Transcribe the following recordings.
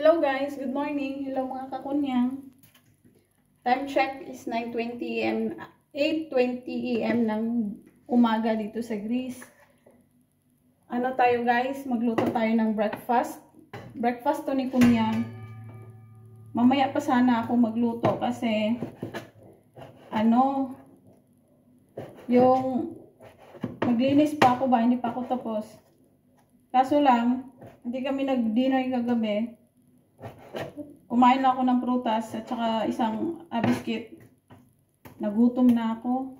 Hello guys, good morning. Hello mga kakunyang. Time check is 9:20 AM, 8:20 AM ng umaga dito sa Greece. Ano tayo guys, magluto tayo ng breakfast. Breakfast to ni kunyang. Mamaya pa sana ako magluto kasi yung maglinis pa ako ba, hindi pa ako tapos. Kaso lang, hindi kami nag-dinner kagabi. Kumain lang ako ng prutas at saka isang biscuit. Nagutom na ako.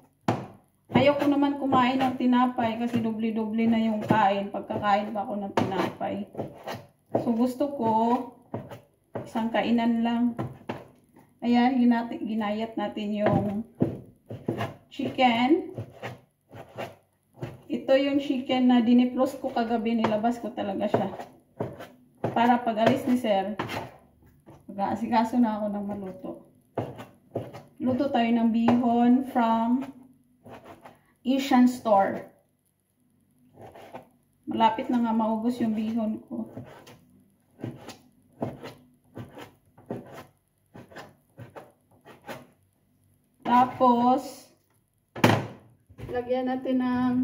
Ayaw ko naman kumain ng tinapay kasi doble-doble na yung kain. Pagkakain pa ako ng tinapay. So gusto ko isang kainan lang. Ayan, ginayat natin yung chicken. Ito yung chicken na diniplos ko kagabi. Nilabas ko talaga siya. Para pag alis ni Sir, mag-aasikaso na ako ng maluto. Luto tayo ng bihon from Asian store. Malapit na nga maubos yung bihon ko. Tapos, lagyan natin ng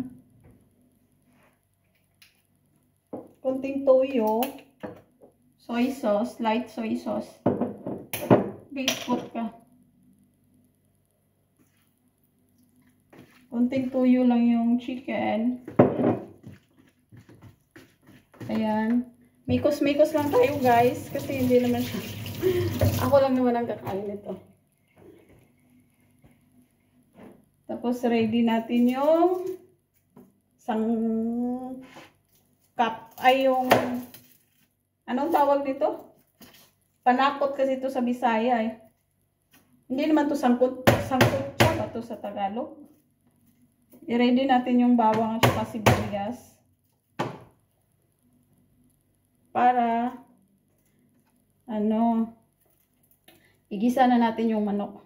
konting toyo. Soy sauce, light soy sauce. Biscuit ka. Konting tuyo lang yung chicken. Ayan. Mikos-mikos lang tayo guys. Kasi hindi naman siya. Ako lang naman ang kakain nito. Tapos ready natin yung isang cup. Ay yung anong tawag nito? Panakot kasi ito sa Bisaya eh. Hindi naman to sangkot siya ba to sa Tagalog? I-ready natin yung bawang at saka sibuyas. Para igisa na natin yung manok.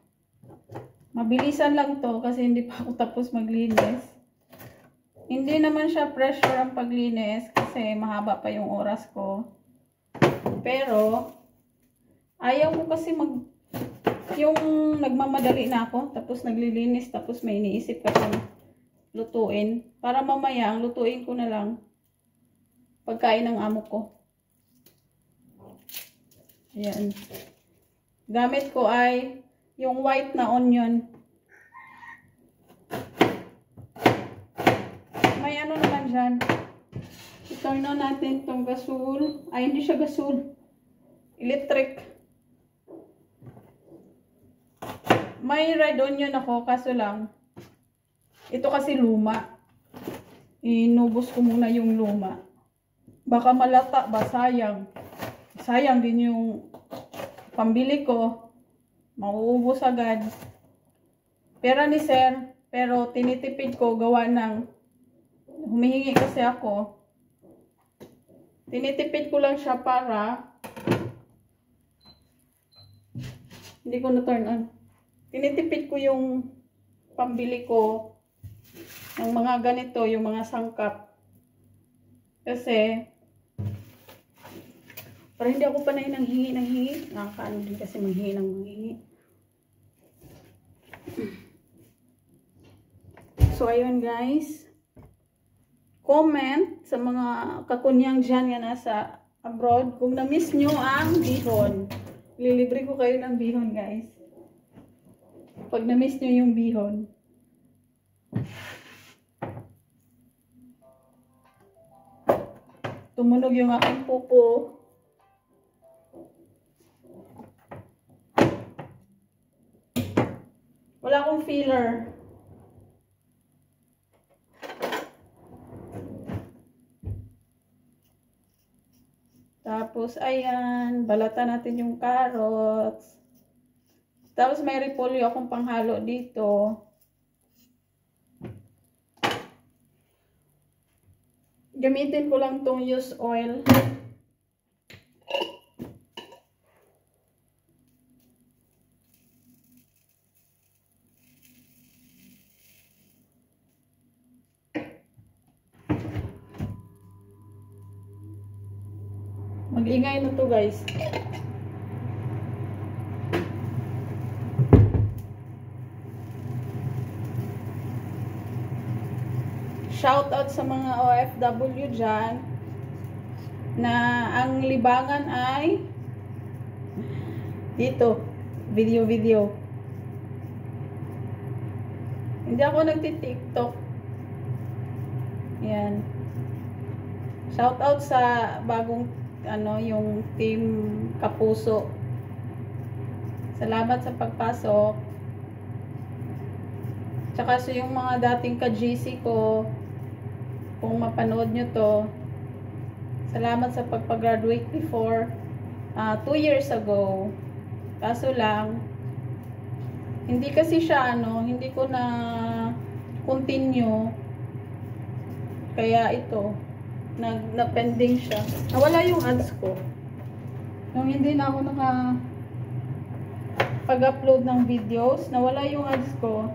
Mabilisan lang to kasi hindi pa ako tapos maglinis. Hindi naman siya pressure ang paglinis kasi mahaba pa yung oras ko. Pero, ayaw ko kasi yung nagmamadali na ako, tapos naglilinis, tapos may iniisip ka siyang lutuin. Para mamaya, ang lutuin ko na lang, pagkain ng amo ko. Ayan. Gamit ko ay yung white na onion. May ano naman dyan. I-turn on natin itong gasol. Ay, hindi siya gasol. Electric. May red onion ako, kaso lang. Ito kasi luma. Inubos ko muna yung luma. Baka malata ba? Sayang. Sayang din yung pambili ko. Mauubos agad. Pera ni Sir. Pero tinitipid ko gawa ng humihingi kasi ako. Tinitipid ko lang siya para hindi ko na turn on. Tinitipid ko yung pambili ko ng mga ganito, yung mga sangkap. Kasi para hindi ako panay nang hingi. Nakakaano din kasi manghingi ng manghingi. So ayun guys. Comment sa mga kakunyang dyan nga nasa abroad kung na-miss nyo ang bihon. Lilibre ko kayo ng bihon guys. Pag na-miss nyo yung bihon. Tumunog yung aking pupo. Wala akong filler. Tapos, ayan, balatan natin yung carrots. Tapos, may repolyo akong panghalo dito. Gamitin ko lang tong used oil. Mag-ingay na to guys. Shout out sa mga OFW dyan na ang libangan ay dito, video. Hindi ako nagti-TikTok. Yan. Shout out sa bagong yung team Kapuso. Salamat sa pagpasok. Tsaka sa yung mga dating ka-GC ko, kung mapanood nyo to, salamat sa pagpag-graduate before 2 years ago. Kaso lang, hindi kasi siya hindi ko na continue. Kaya ito, na-pending siya. Nawala yung ads ko. Nung hindi na ako pag-upload ng videos, nawala yung ads ko.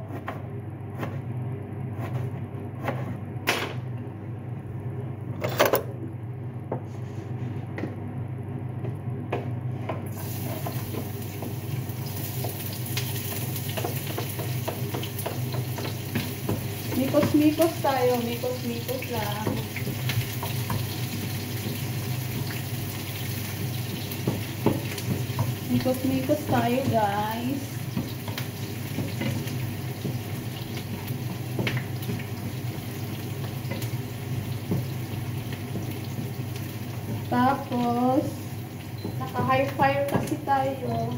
Mikos-mikos tayo. Mikos-mikos lang. Mikos-mikos tayo, guys. Tapos, naka-high fire kasi tayo.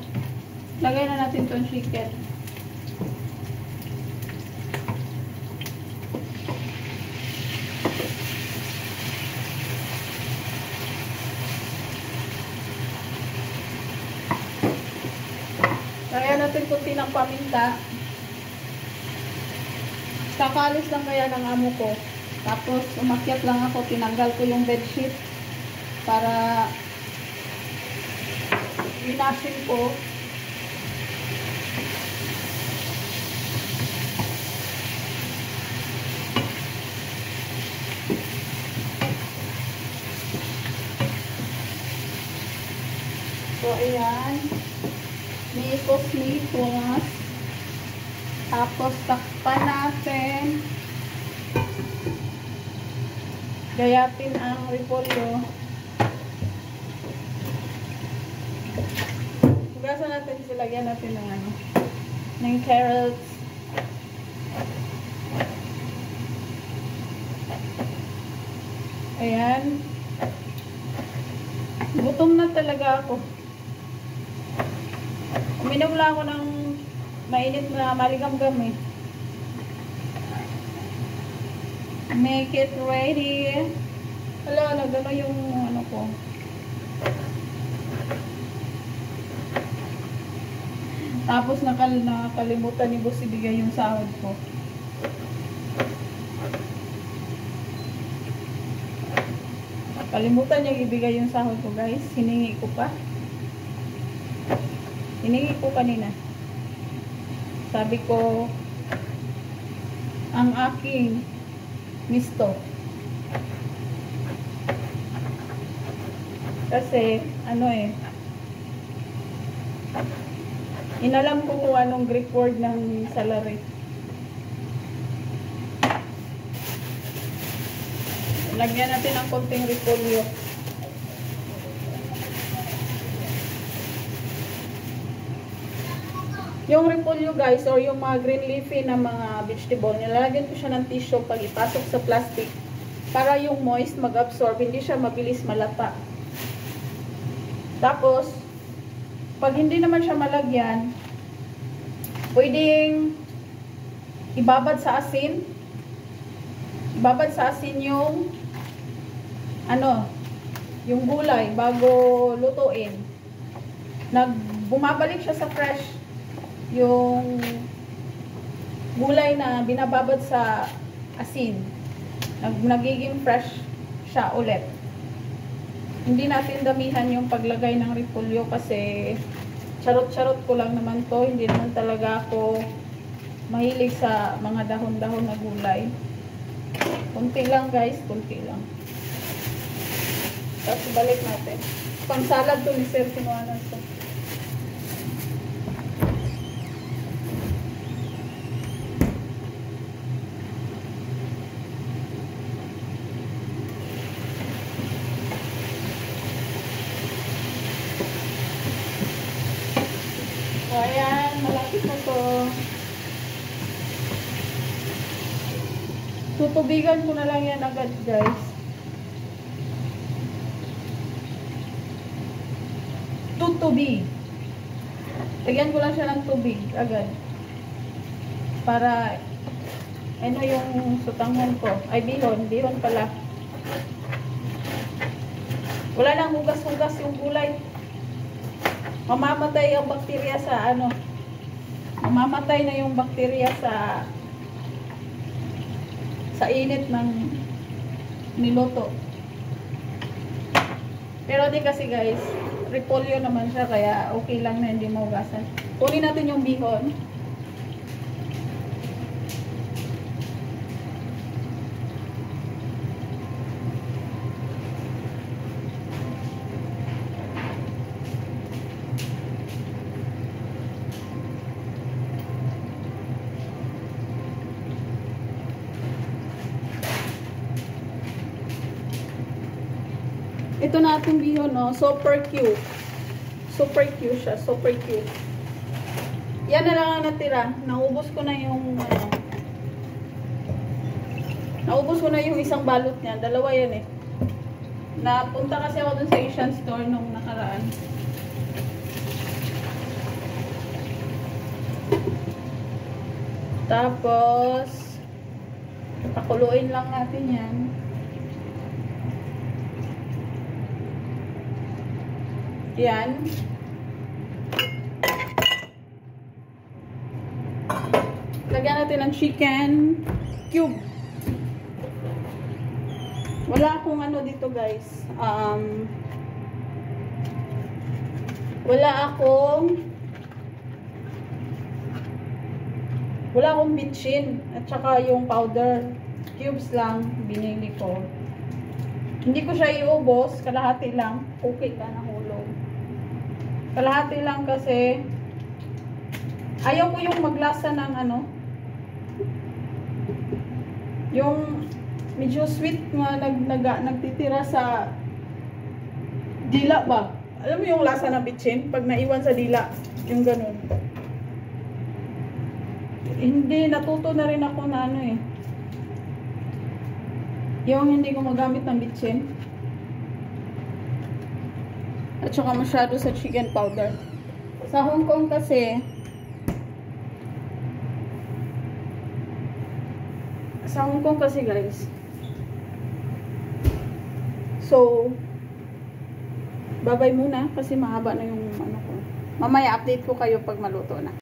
Lagay na natin tong chicken. Lagyan natin kunti ng paminta. Kakalis lang kaya ng amo ko. Tapos, umakyat lang ako. Tinanggal ko yung bedsheet para inasin ko. So, ayan. Mikos-mikos. Tapos, takpan natin. Gayatin ang repolyo. Hugasan natin sila. Lagyan natin ng carrots. Ayan. Gutom na talaga ako. Uminom lang ako ng mainit na maligam-gam eh. Make it ready. Hala, nagano yung ko. Tapos nakalimutan ni boss ibigay yung sahod ko. Kalimutan niya ibigay yung sahod ko, guys. Hiningi ko pa. Hiningi ko kanina. Sabi ko, ang aking misto. Kasi, inalam ko kung anong Greek word ng salary. Lagyan natin ng konting repolyo. Yung repolyo, guys, or yung mga green leafy na mga vegetable, nilalagyan ko siya ng tissue pag ipasok sa plastic para yung moist mag-absorb, hindi siya mabilis malata. Tapos, pag hindi naman siya malagyan, pwedeng ibabad sa asin. Ibabad sa asin yung yung gulay bago lutuin. Bumabalik siya sa fresh yung gulay na binababad sa asin. Nagiging fresh siya ulit. Hindi natin damihan yung paglagay ng repolyo kasi charot-charot ko lang naman to. Hindi naman talaga ako mahilig sa mga dahon-dahon na gulay. Kunti lang, guys, kunti lang. Tapos balik natin. Pang salad to ni Sir, kinuha na ito. So, ayan, malapit na to. Tutubigan ko na lang yan agad, guys. Tutubig. Lagyan ko lang siya ng tubig agad. Para, ano yung sutanghon ko. Ay, bihon. Bihon pala. Wala nang hugas-hugas yung gulay. Mamamatay ang bakterya sa ano. Mamamatay na yung bakterya sa init ng niluto. Pero di kasi guys, repolyo naman siya kaya okay lang na hindi mahugasan. Kunin natin yung bihon. Ito na ating bihon, no? Super cute. Super cute siya. Super cute. Yan na lang ang natira. Naubos ko na yung, naubos ko na yung isang balot niya. Dalawa yan eh. Napunta kasi ako dun sa Asian store nung nakaraan. Tapos, pakuluin lang natin yan. Yan. Lagyan natin ng chicken cube. Wala akong ano dito guys. Wala akong bitchin at saka yung powder cubes lang binili ko. Hindi ko siya iubos, kalahati lang. Okay ka na hulog. Kalahati lang kasi ayaw ko yung maglasa ng ano, yung medyo sweet nga nagtitira sa dila ba? Alam mo yung lasa ng bitchin pag naiwan sa dila, yung ganun. Hindi, natuto na rin ako na ano eh, yung hindi ko magamit ng bitchin at saka masyado sa chicken powder. Sa Hong Kong kasi, guys, so babay muna kasi mahaba na yung ano ko. Mamaya update ko kayo pag maluto na.